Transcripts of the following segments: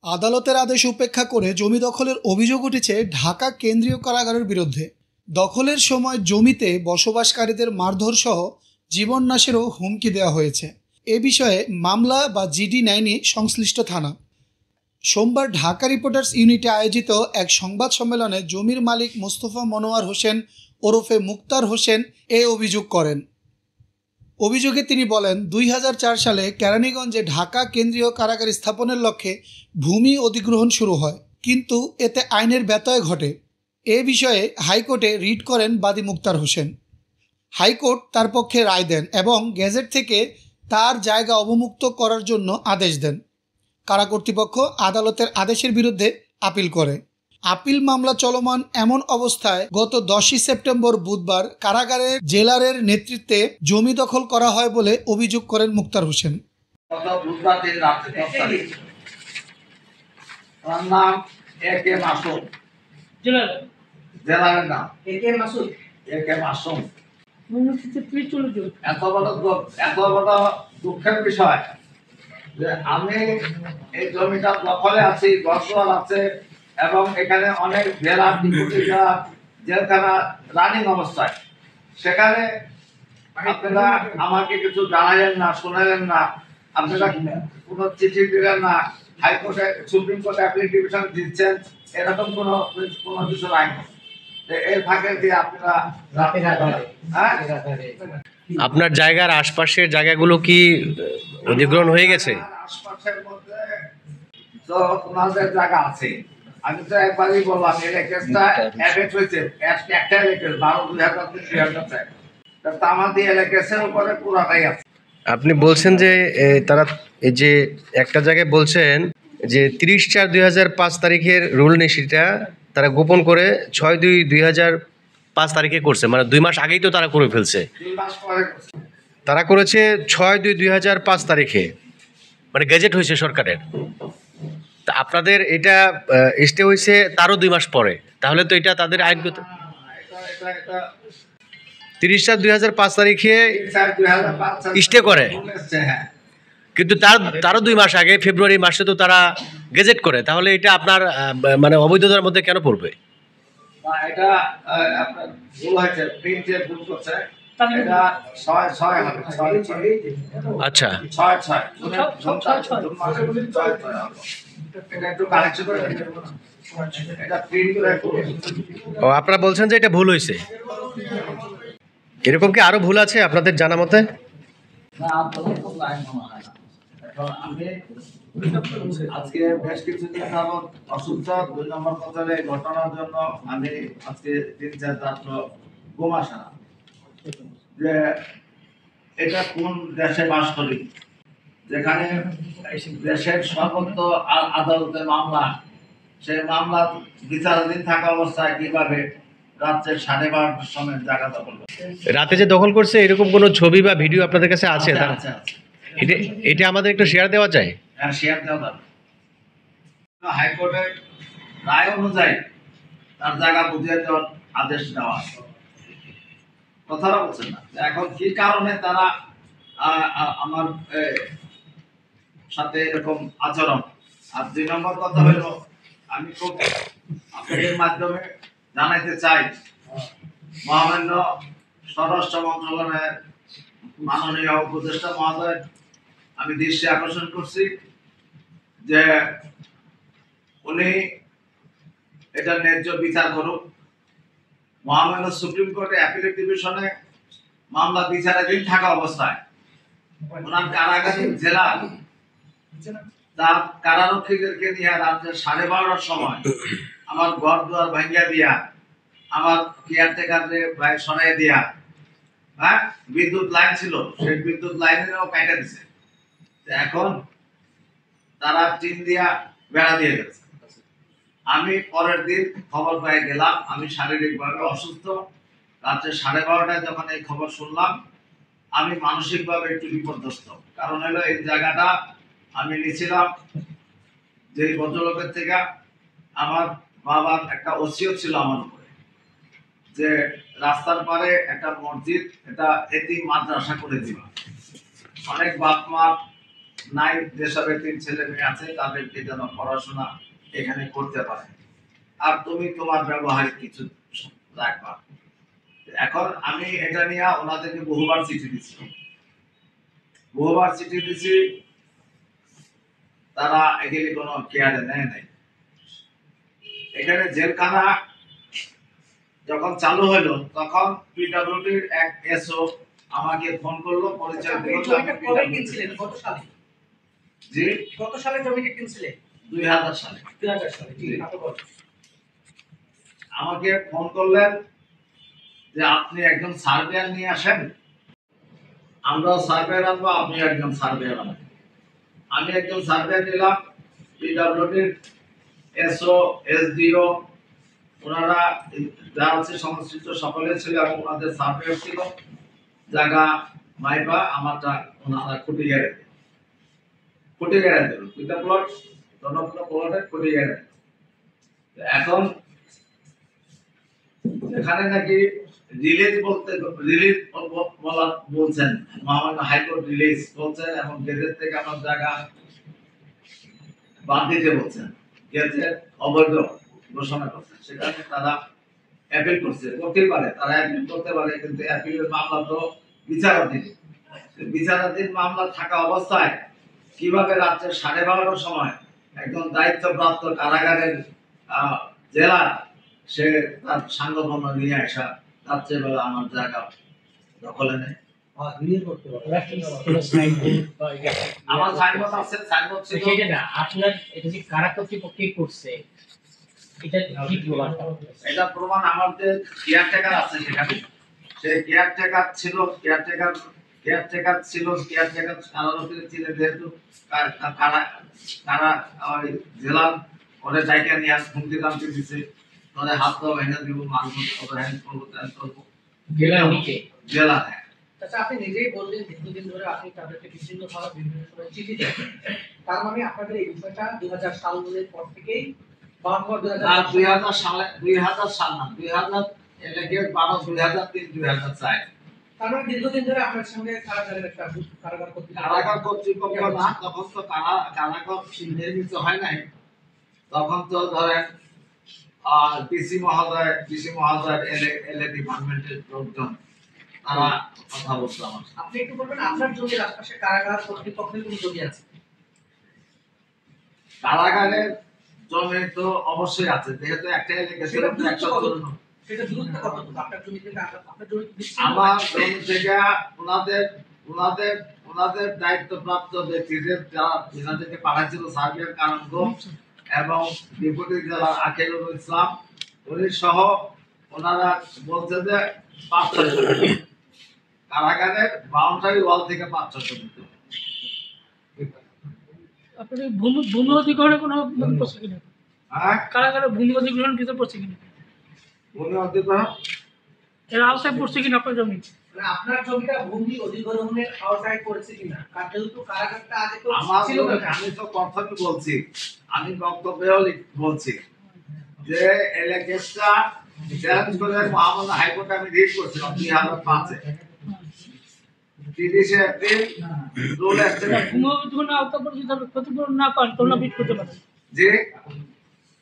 আদালতের আদেশ উপেক্ষা করে জমি দখলের অভিযোগ উঠেছে ঢাকা কেন্দ্রীয় কারাগারের বিরুদ্ধে। দখলের সময় জমিতে বসবাসকারীদের মারধর সহ জীবননাশেরও হুমকি দেওয়া হয়েছে। এ বিষয়ে মামলা বা জিডি নেয়নি সংশ্লিষ্ট থানা। সোমবার ঢাকা রিপোর্টার্স ইউনিটে আয়োজিত এক সংবাদ সম্মেলনে জমির মালিক মোস্তফা মনোয়ার হোসেন ওরফে মুক্তার হোসেন এ অভিযোগ করেন। অভিযোগে তিনি বলেন, 2004 সালে কেরানীগঞ্জে ঢাকা কেন্দ্রীয় কারাগার স্থাপনের লক্ষ্যে ভূমি অধিগ্রহণ শুরু হয়, কিন্তু এতে আইনের ব্যত্যয় ঘটে। এ বিষয়ে হাইকোর্টে রিট করেন বাদী মুক্তার হোসেন। হাইকোর্ট তার পক্ষে রায় দেন এবং গেজেট থেকে তার জায়গা অবমুক্ত করার জন্য আদেশ দেন। কারা কর্তৃপক্ষ আদালতের আদেশের বিরুদ্ধে আপিল করে। আপিল মামলা চলমান এমন অবস্থায় গত 10 সেপ্টেম্বর বুধবার কারাগারের জেলারের নেতৃত্বে জমি দখল করা হয় বলে অভিযোগ করেন মুক্তার হোসেন। এত বড় দুঃখের বিষয় যে আমি এই জমিটা দখলে আছি, গড়দুয়ার আছে এবং এখানে অনেক জেলা ডিপুটিরা জেলখানা রানিং অবস্থায়। সেখানে আপনারা আমাকে কিছু জানালেন না, শোনালেন না, আপনারা কোনো চিঠি দিলেন না, হাইকোর্টে সুপ্রিম কোর্টে অ্যাপ্লিকেশন দিচ্ছেন, এরকম কোনো কিছু নাই। এর ফাঁকে দিয়ে আপনারা আপনার জায়গার আশপাশের জায়গাগুলো কি অধিগ্রহণ হয়ে গেছে? আশপাশের মধ্যে তো ওনাদের জায়গা আছে। আমি তো একবারই বললাম এই কেসটা অ্যাডেট হয়েছে, একটা কেস 12/2003 তামাদি কেসের উপরে পুরাটাই আছে। আপনি বলছেন যে তারা এই যে একটা জায়গায় বলছেন যে 30/4/2005 তারিখের রুল নিশিটা তারা গোপন করে 6/2/2005 তারিখে করছে, মানে 2 মাস আগেই তো তারা করে ফেলছে। 2 মাস পরে তারা করেছে 6/2/2005 তারিখে, মানে গেজেট হয়েছে সরকারের। তা আপনাদের এটা স্টে হয়েছে তারও 2 মাস পরে, তাহলে তো এটা তাদের আইনগত 30/4/2005 তারিখে স্টে করে, কিন্তু তারও 2 মাস আগে ফেব্রুয়ারি মাসে তো তারা গেজেট করে। তাহলে এটা আপনার মানে অবৈধতার মধ্যে কেন পড়বে? এটা আপনার ভুল হয়েছে, প্রিন্টে ভুল করছে। এটা 6 হবে, 6 আচ্ছা, 6 এটা একটু কারেকশন করে এটা প্রিন্ট করে। ও আপনারা বলছেন যে এটা ভুল হয়েছে, এরকম কি আরো ভুল আছে আপনাদের জানা মতে? না, আমি আজকে বেশ কিছুদিন যাবত অসুস্থ। 2 নম্বর কথার এই ঘটনার জন্য আমি আজকে 3-4 রাত্র ঘুম আসে না, যে এটা কোন দেশে বাস করি যেখানে দেশের সর্বোচ্চ আদালতের মামলা, সেই মামলা বিচারাধীন থাকা অবস্থায় কিভাবে রাত্রে 12:30টার সময় জায়গা দখল করে? রাতে যে দখল করছে এরকম কোনো ছবি বা ভিডিও আপনাদের কাছে আছে? এটা আমাদের একটু শেয়ার দেওয়া যায়। হ্যাঁ, শেয়ার দেওয়া যাবে। হাইকোর্টের রায় অনুযায়ী তার জায়গা বুঝিয়ে দেওয়ার আদেশ দেওয়া আছে। কথাটা বলছেন না এখন কি কারণে তারা আমার সাথে এরকম আচরণ। আর 2 নম্বর কথা হলো, আমি খুব আপনাদের মাধ্যমে জানাইতে চাই, মহামান্য স্বরাষ্ট্র মন্ত্রণালয়ের মাননীয় উপদেষ্টা মহোদয় আমি দৃষ্টি আকর্ষণ করছি যে উনি এটা ন্যায্য বিচার করুক। মহামান্য সুপ্রিম কোর্টে অ্যাপিলেট ডিভিশনে মামলা বিচারাধীন থাকা অবস্থায় ওনার কারাগারের জেলা তার কারারক্ষীদেরকে নিয়ে রাত্রে 12:30টার সময় আমার ঘর দুয়ার ভাঙ্গিয়া দিয়া, আমার কেয়ারটেকারদের প্রায় সরাই দিয়া, হ্যাঁ, বিদ্যুৎ লাইন ছিল সেই বিদ্যুৎ লাইনেরও কাটা দিছে। এখন তারা টিন দিয়া বেড়া দিয়ে গেছে। আমি পরের দিন খবর পেয়ে গেলাম, আমি শারীরিকভাবে অসুস্থ। রাত্রে 12:30টায় যখন এই খবর শুনলাম, আমি মানসিকভাবে একটু বিপর্যস্ত। কারণ হলো এই জায়গাটা আমি নিয়েছিলাম যে ভদ্রলোকের থেকে। আমার বাবার একটা ওসিয়ত ছিল আমার উপরে, যে রাস্তার পারে একটা মসজিদ, এটা এতিম মাদ্রাসা করে দিবা। অনেক বাপ মা নাই, যেসব 3 ছেলে মেয়ে আছে তাদেরকে যেন পড়াশোনা এখানে করতে পারে। আর তুমি তোমার ব্যবহারিক কিছু রাখবা। এখন আমি এটা নিয়ে ওনাদেরকে বহুবার চিঠি দিচ্ছি, তারা এগুলি কোনো কেয়ারে নেয় নাই। এখানে জেলখানা যখন চালু হলো তখন পিডব্লিউডির এক এসও আমাকে ফোন করলো, পরিচয় দিল। কবে কিনছিলেন? কত সালে? জি, কত সালে জমিটা কিনছিলেন? 2000 সালে। 2000 সালে। জি, আপনি বলেন। আমাকে ফোন করলেন যে আপনি একজন সার্ভেয়ার নিয়ে আসেন। আমরা সার্ভেয়ার আনবো, আপনি একজন সার্ভেয়ার আনবেন। আমি একজন সার্ভেয়ার নিলাম। পিডব্লিউডির এসও, এসডিও, ওনারা যারা আছে সংশ্লিষ্ট সকলে ছিল এবং ওনাদের সার্ভেয়ার ছিল। জায়গা মাইপা আমারটা ওনারা খুঁটি গেড়ে দিল। দুইটা প্লট, জনপ্রিয় প্লটে খুঁটি গেড়ে। এখন এখানে নাকি রিলিজ বলছেন, মহামান্য হাইকোর্ট রিলিজ বলছেন এবং গেজেট থেকে আমার জায়গা বাদ দিতে বলছেন, গেজেট অবৈধ ঘোষণা করছেন। সেখানে তারা অ্যাপিল করতে পারে, তারা অ্যাপিল করতে পারে, কিন্তু অ্যাপিলের মামলা তো বিচারাধীন মামলা থাকা অবস্থায় কিভাবে রাত্রে 12:30টার সময় একজন দায়িত্বপ্রাপ্ত কারাগারের জেলা সে তার সাংগঠন নিয়ে আসা রাত্রেবেলা আমার জায়গা দখলে নেয়। আমার সাইনবোর্ড আছে, সাইনবোর্ড ছিল। সেটা না, আপনার এটা যে কারা কর্তৃপক্ষ করছে, এটা কি প্রমাণ? এটা প্রমাণ আমাদের কেয়ারটেকার আছে সেখানে। সে কেয়ারটেকার ছিল কারারক্ষী ছিলেন, যেহেতু কারা জেলার ওদের জায়গা নিয়ে হুমকি দামকে দিচ্ছে, তাদের হাত পা ভেঙে দিব, মারবো, ওদের হ্যান্ড করবো। জেলা। হ্যাঁ, আচ্ছা, আপনি নিজেই বললেন দীর্ঘদিন ধরে আপনি তাদেরকে বিভিন্ন ভাবে বিভিন্ন সময় চিঠি দেন। তার মানে আপনাদের এই বিষয়টা 2000 সালের পর থেকেই 2000 সাল না, 2000 এলাকে 12, 2003, 2004। তার মানে দীর্ঘদিন ধরে আপনার সঙ্গে কারাগার কর্তৃপক্ষ না, তখন তো কারাগার নির্মিত হয় নাই। তখন তো ধরেন ডিসি মহোদয় এলএ ডিপার্টমেন্টের লোকজন তারা কথা বলতো আমার। আপনি একটু বলবেন আপনার জমির আশপাশে কারাগার কর্তৃপক্ষের কোনো জমি আছে? কারাগারের জমি তো অবশ্যই আছে, যেহেতু একটা এলাকা সেটা দূরত্ব কতটুকু আপনার জমি থেকে? আপনার জমি আমার জমি থেকে ওনাদের দায়িত্বপ্রাপ্ত ব্যক্তিদের যারা এনাদেরকে পাঠাচ্ছিল সার্বিয়ার কারণগঞ্জ এবং ডেপুটি জেলার আকিরুল ইসলাম উনি সহ ওনারা বলছে যে 500 কারাগারের বাউন্ডারি ওয়াল থেকে 500 দিতে। আপনাদের ভূমি অধিগ্রহণের কোনো পড়ছে কিনা? হ্যাঁ, কারাগারে ভূমি অধিগ্রহণ কিছু পড়ছে কিনা? ভূমি অধিগ্রহণ এর আওতায় পড়ছে কিনা আপনার জমি? আপনার জমিটা ভূমি অধিগ্রহণের আওতায় পড়ছে কিনা? কারণ যেহেতু কারাগারটা আগে তো আমার ছিল না। আমি তো প্রথমে বলছি, আমি বক্তব্যে বলছি যে এলাকাটা চ্যালেঞ্জ করে মহামান্য হাইকোর্টে আমি রিট করছিলাম 2005-এ। 30 এপ্রিল রুল আসছে ভূমি অধিগ্রহণের আওতায় পড়ছে, তবে ক্ষতিপূরণ না পান তোমরা বিট করতে পারেন। যে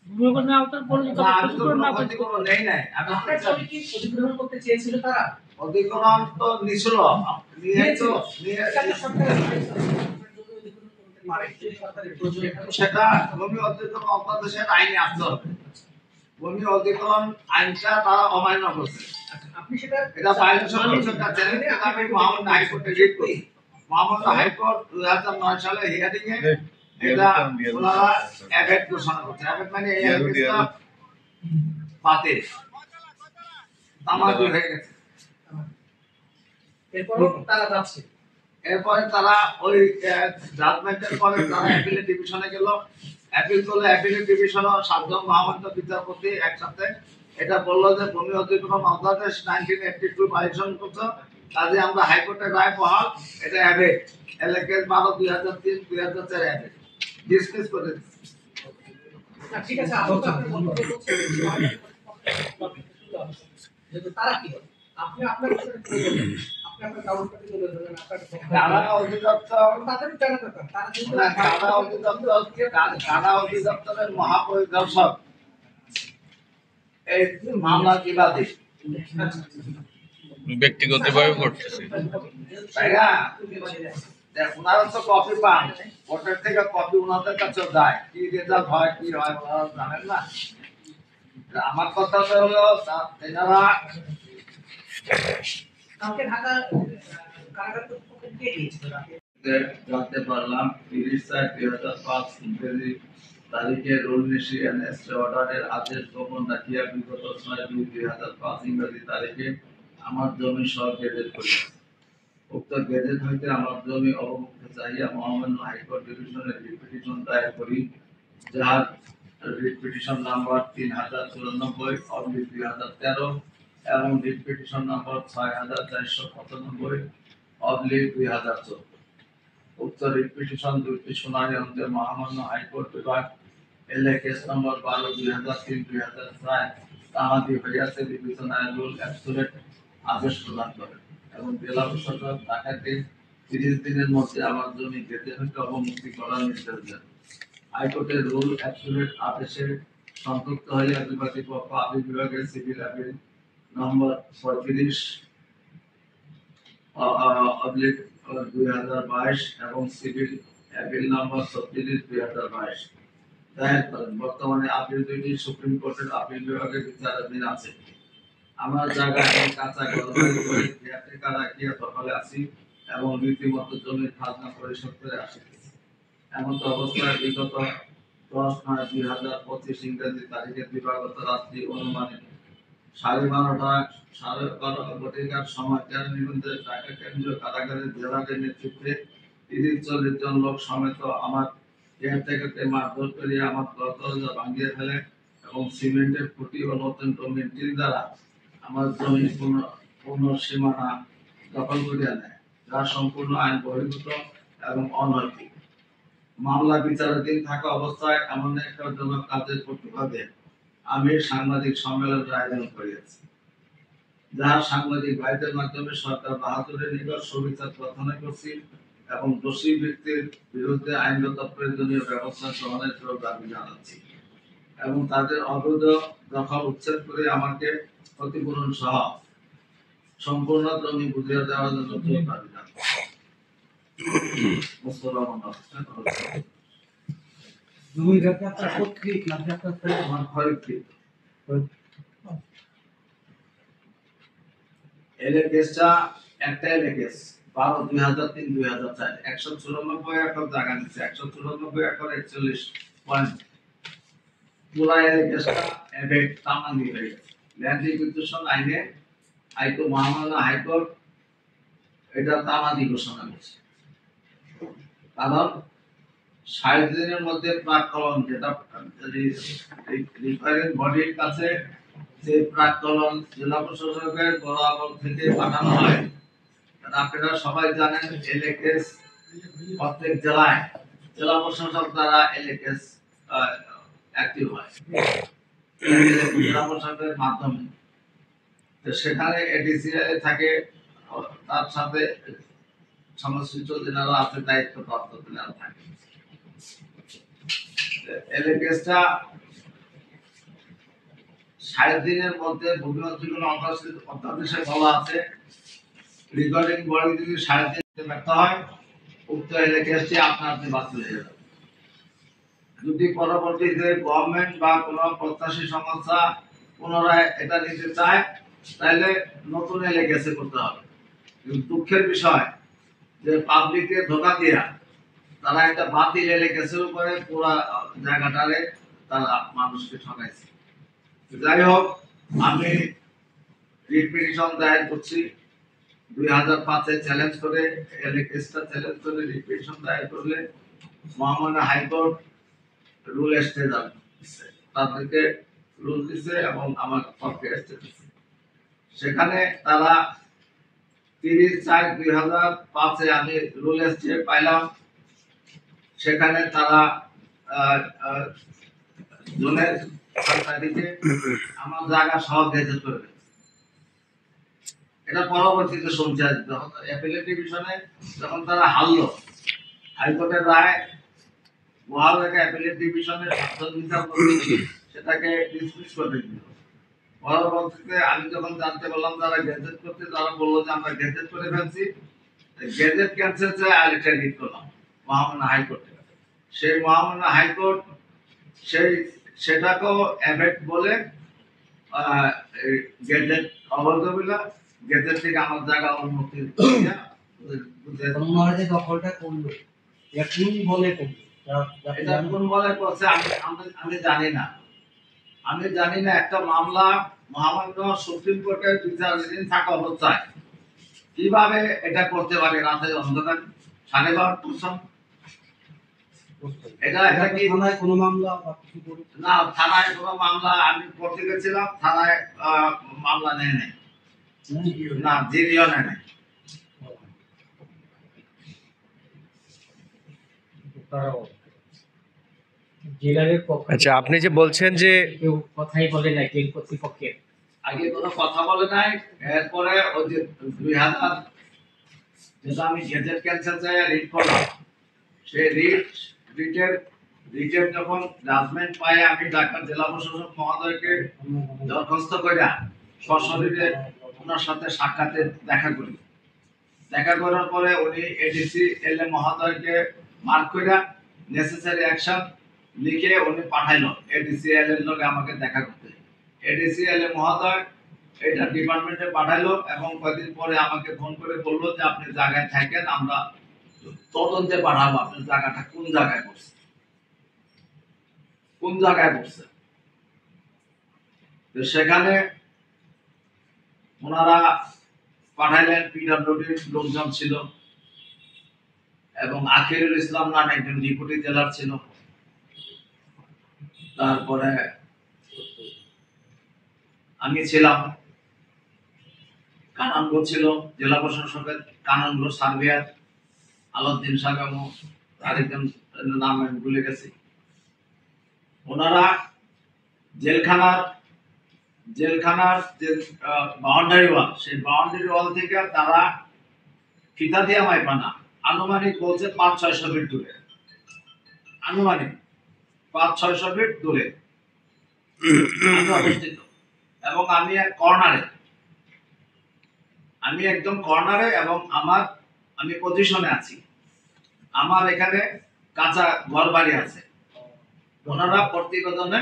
ভূমি অধিগ্রহণের আওতায় পড়ছে, তবে আমি তো ক্ষতিপূরণ না পান। ক্ষতিপূরণ নেই নাই। আমি আপনার জমি কি অধিগ্রহণ করতে চেয়েছিল তারা? অধিগ্রহণ তো নিছিল, নিয়ে সেটা ভূমি অধিগ্রহণ অধ্যাদেশের আইনে আসতে হবে। ভূমি অধিগ্রহণ আইনটা তারা অমান্য করছে। আপনি সেটা এটা ভায়োলেশন করছে, এটা চ্যালেঞ্জ করে আমি মহামান্য হাইকোর্টে রিট করি। মহামান্য হাইকোর্ট 2009 সালে হিয়ারিং এ এটা ওনারা অ্যাভেট ঘোষণা করছে। অ্যাভেট মানে এই এলাকাটা বাতিল, তামাদি হয়ে গেছে। এরপরও তারা যাচ্ছে। এরপরে তারা ওই জাজমেন্টের পরে তারা অ্যাপিল ডিভিশনে গেল। অ্যাপিল করলে অ্যাপিল ডিভিশন 7 জন মহামান্য বিচারপতি একসাথে এটা বললো যে ভূমি অধিগ্রহণ অধ্যাদেশ 1982 ভায়োলেশন করছে, কাজে আমরা হাইকোর্টের রায় বহাল, এটা অ্যাভেট এলাকার 12, 2003, 2004 অ্যাভেট ডিসমিস করে দিচ্ছে। ঠিক আছে, আপনি তো আপনার বক্তব্য বলছেন যেহেতু তারা কি হবে, আপনি আপনার বিষয়ে কি বলবেন? আপনি আপনার কাগজপত্র তুলে ধরবেন, আপনার কারা অধিদপ্তর তাদেরও জানা দরকার, তারা যেহেতু কারা অধিদপ্তরের মহাপরিদর্শক এই মামলা বিবাদী, ব্যক্তিগতভাবে করতেছে। তাই না? ওনারা তো কপি পান, কোর্টের থেকে কপি ওনাদের কাছে যায়, কি রেজাল্ট হয় কি হয় ওনারা জানেন না। আমার কথা হলো এনারা কাউকে ঢাকা কারাগার কর্তৃপক্ষ কে দিয়েছিল রাতে? জানতে পারলাম 30/4/2005 ইংরেজি তারিখে রুল নিশিয়ান অর্ডারের আদেশ গোপন রাখিয়া বিগত 6/2/2005 ইংরেজি তারিখে আমার জমি সহ গেজেট করিয়াছে। উক্ত গেজেট হইতে আমার জমি অবমুক্ত চাহিয়া মহামান্য হাইকোর্ট ডিভিশনের রিট পিটিশন দায়ের করি, যাহার রিট পিটিশন নাম্বার 3094/2013 এবং রিট পিটিশন নাম্বার 6495/2014। উক্ত রিট পিটিশন দুইটি শুনানি অন্তে মহামান্য হাইকোর্ট বিভাগ কেস নম্বর 12/2003-2004 তামাদি হইয়াছে বিবেচনায় রুল অ্যাবসোলিউট আদেশ প্রদান করে এবং জেলা প্রশাসক ঢাকাকে 30 দিনের মধ্যে আমার জমি গেজেট হইতে অবমুক্তি করার নির্দেশ দেন। হাইকোর্টের রুল অ্যাবসোলিউট আদেশে সম্পৃক্ত হইয়া বিবাদী পক্ষ আপিল বিভাগের সিভিল আপিল নম্বর 35/2022 এবং সিভিল আপিল নম্বর 36/2022 দায়ের করেন। বর্তমানে আপিল দুইটি সুপ্রিম কোর্টের আপিল বিভাগের বিচারাধীন আছে। আমার জায়গায় আমি কাঁচা গড়বাড়ি করে কেয়ারটেকার রাখিয়া দখলে আছি এবং রীতিমতো জমির খাজনা পরিশোধ করে আসিতেছি। এমন তো অবস্থায় বিগত 10/9/2025 ইংরেজি তারিখে দিবাগত রাত্রি অনুমানিক 12:30 সময় কেরানীগঞ্জের ঢাকা কেন্দ্রীয় কারাগারের জেলাদের নেতৃত্বে 30-40 জন লোক সমেত আমার কেয়ারটেকারকে মারধর করিয়া আমার দরজা ভাঙিয়ে ফেলে এবং সিমেন্টের খুঁটি ও নতুন মিন্টির দ্বারা আমার জমি পূর্ণ সীমানা দখল করিয়া নেয়, যা সম্পূর্ণ আইন বহির্ভূত এবং অনৈতিক। মামলা বিচারাধীন থাকা অবস্থায় এমন একটা জনক কাজের প্রতিবাদে আমি সাংবাদিক সম্মেলনের আয়োজন করিয়াছি, যাহা সাংবাদিক ভাইদের মাধ্যমে সরকার বাহাদুরের নিকট সুবিচার প্রার্থনা করছি এবং দোষী ব্যক্তির বিরুদ্ধে আইনগত প্রয়োজনীয় ব্যবস্থা গ্রহণের জন্য দাবি জানাচ্ছি এবং তাদের অবৈধ দখল উচ্ছেদ করে আমাকে ক্ষতিপূরণ সহ সম্পূর্ণ জমি বুঝিয়ে দেওয়ার জন্য জোর দাবি জানাচ্ছি। জমি রাখা আপনার পৈতৃক না আপনার আমার পৈতৃক। কেসটা একটা কেস 12/2003-2004 194 একর জায়গা নিচ্ছে, 194 একর 41 পয়েন্ট পুরা কেসটা এফেক্ট তামানি হয়ে গেছে। ল্যান্ড রিকুইজিশন আইনে মহামান্য হাইকোর্ট এটা তামাদি ঘোষণা করছে, কারণ 60 দিনের মধ্যে প্রাক্কলন, যেটা রিফারিং বডির কাছে যে প্রাক্কলন জেলা প্রশাসকের বরাবর থেকে পাঠানো হয়, আপনারা সবাই জানেন এলএকেস প্রত্যেক জেলায় জেলা প্রশাসক দ্বারা এলএকেস অ্যাক্টিভ হয় জেলা প্রশাসকের মাধ্যমে। তো সেখানে এডিসিআই থাকে, তার সাথে সংশ্লিষ্ট যারা আছে দায়িত্বপ্রাপ্ত যারা থাকে। এলএকেসটা 60 দিনের মধ্যে ভূমি অধিগ্রহণ অধ্যাদেশে বলা আছে, রিকর্ডিং বডি যদি 60 দিন ব্যর্থ হয়, উক্ত এলএকেসটি আপনার বাতিল হয়ে যাবে। যদি পরবর্তীতে গভর্নমেন্ট বা কোনো প্রত্যাশী সংস্থা পুনরায় এটা নিতে চায়, তাহলে নতুন এলএকেসে করতে হবে। কিন্তু দুঃখের বিষয় যে পাবলিককে ধোঁকা দিয়া তারা একটা বাতিল এলএকেসের উপরে পুরো জায়গাটারে তারা মানুষকে ঠকাইছে। যাই হোক, আমি রিট পিটিশন দায়ের করছি 2005-এ চ্যালেঞ্জ করে, এলএকেসটা চ্যালেঞ্জ করে রিট পিটিশন দায়ের করলে মহামান্য হাইকোর্ট রুল স্টে দিচ্ছে, তাদেরকে রুল দিচ্ছে এবং আমার পক্ষে স্টে দিচ্ছে। সেখানে তারা 30/4/2005-এ আমি রুল স্টে পাইলাম, সেখানে তারা জুনের 6 তারিখে আমার জায়গা সহ গেজেট করে এটা পরবর্তীতে শুনছে যখন অ্যাপিলেট ডিভিশনে যখন তারা হারলো, হাইকোর্টের রায় বহাল রেখে অ্যাপিলেট ডিভিশনের সাতজন বিচারপতি সেটাকে ডিসমিস করে দিল। পরবর্তীতে আমি যখন জানতে পারলাম তারা গেজেট করতে, তারা বললো যে আমরা গেজেট করে ফেলছি। গেজেট ক্যান্সেল চেয়ে আরেকটা রিট করলাম মহামান্য হাইকোর্টে। সেই মহামান্য হাইকোর্ট সেটাকেও অ্যাভেট বলে গেজেট অবৈধ বলে গেজেট থেকে আমার জায়গা উন্নতি দখলটা করলো এখন বলে করলো এটা কোন বলে করছে আমি জানি না। আমি জানি না একটা মামলা মহামান্য সুপ্রিম কোর্টের বিচারাধীন থাকা অবস্থায় কিভাবে এটা করতে পারে রাতে অন্ধকার 12:30 সময়। এটা একটা কি থানায় কোনো মামলা না, থানায় কোনো মামলা আমি করতে গেছিলাম, থানায় মামলা নেয় নাই, না জিরিও নেয় নাই। জেলারের পক্ষ আচ্ছা, আপনি যে বলছেন যে কেউ কথাই বলে না জেল কর্তৃপক্ষের আগে কোনো কথা বলে নাই। এরপরে ওই যে 2000 যেটা আমি গেজেট ক্যান্সেল চাই রিট করলাম, সেই রিটের যখন জাজমেন্ট পাই আমি ঢাকা জেলা প্রশাসক মহোদয়কে দরখাস্ত করে সশরীরে ওনার সাথে সাক্ষাতে দেখা করি। দেখা করার পরে উনি এডিসি এলএ মহোদয়কে মার্ক করে নেসেসারি অ্যাকশন লিখে উনি পাঠাইলো এডিসি এলএর লগে আমাকে দেখা করতে। এডিসি এলএ মহোদয় এটা ডিপার্টমেন্টে পাঠাইলো এবং কয়েকদিন পরে আমাকে ফোন করে বললো যে আপনি জায়গায় থাকেন, আমরা তদন্তে পাঠাবো আপনার জায়গাটা কোন জায়গায় করছে, কোন জায়গায় করছে। তো সেখানে ওনারা পাঠাইলেন, পিডব্লিউডির লোকজন ছিল এবং আখিরুল ইসলাম নামে একজন ডেপুটি জেলার ছিল। তারপরে আমি ছিলাম, কানানগ ছিল জেলা প্রশাসকের, কানানগ সার্ভেয়ার আলাউদ্দিন সাহেব এবং আরেকজন নাম আমি ভুলে গেছি। ওনারা জেলখানার যে বাউন্ডারি ওয়াল, সেই বাউন্ডারি ওয়াল থেকে তারা ফিতা দিয়ে মাইপা না, আনুমানিক বলছে 500-600 ফিট দূরে, আনুমানিক 500-600 ফিট দূরে অবস্থিত। এবং আমি একদম কর্নারে এবং আমি পজিশনে আছি, আমার এখানে কাঁচা ঘর বাড়ি আছে। ওনারা প্রতিবেদনে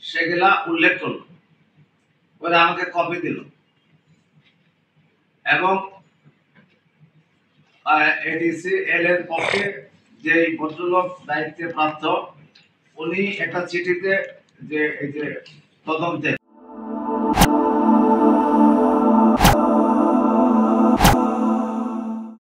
সেগুলা উল্লেখ করলো, ওরা আমাকে কপি দিল এবং এডিসি এল এর পক্ষে যে ভদ্রলোক দায়িত্বে প্রাপ্ত উনি একটা চিঠিতে যে এই যে তদন্তে